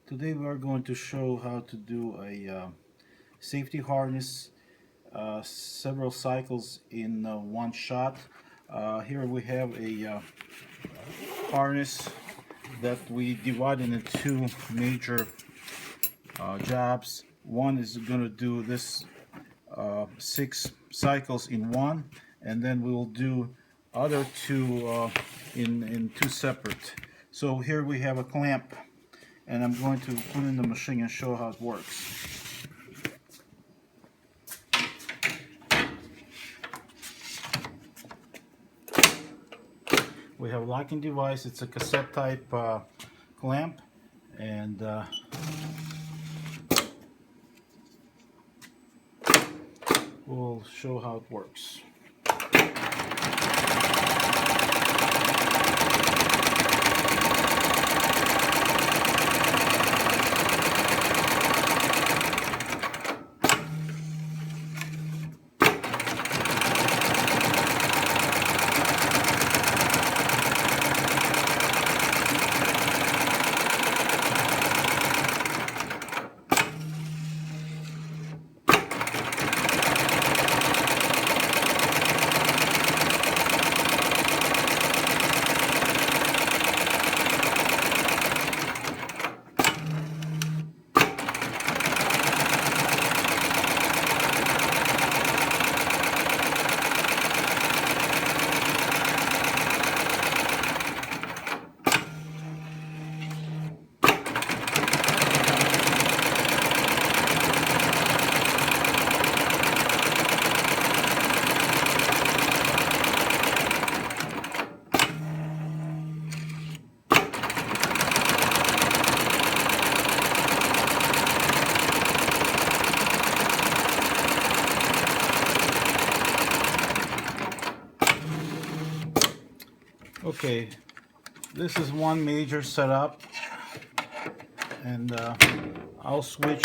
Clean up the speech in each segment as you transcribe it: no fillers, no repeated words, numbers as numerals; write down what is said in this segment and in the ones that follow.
Today we are going to show how to do a safety harness, several cycles in one shot. Here we have a harness that we divided into two major jobs. One is going to do this 6 cycles in one, and then we will do other two in two separate. So here we have a clamp, and I'm going to put in the machine and show how it works. We have a locking device. It's a cassette type clamp, and we'll show how it works. Okay, this is one major setup, and I'll switch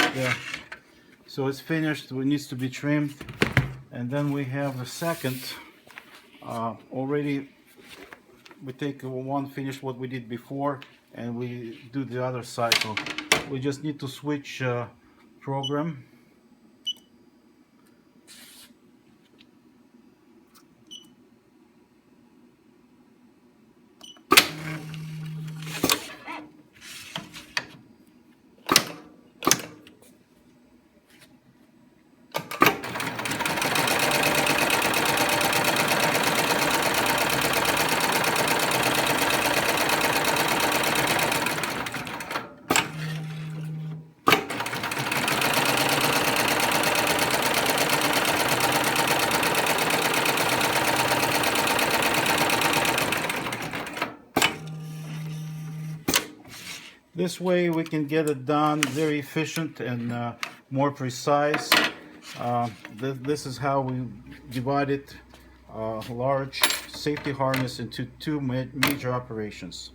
so it's finished. It needs to be trimmed, and then we have a second already. We take one, finish what we did before, and we do the other cycle. We just need to switch program. This way we can get it done very efficient and more precise. This is how we divided large safety harness into two major operations.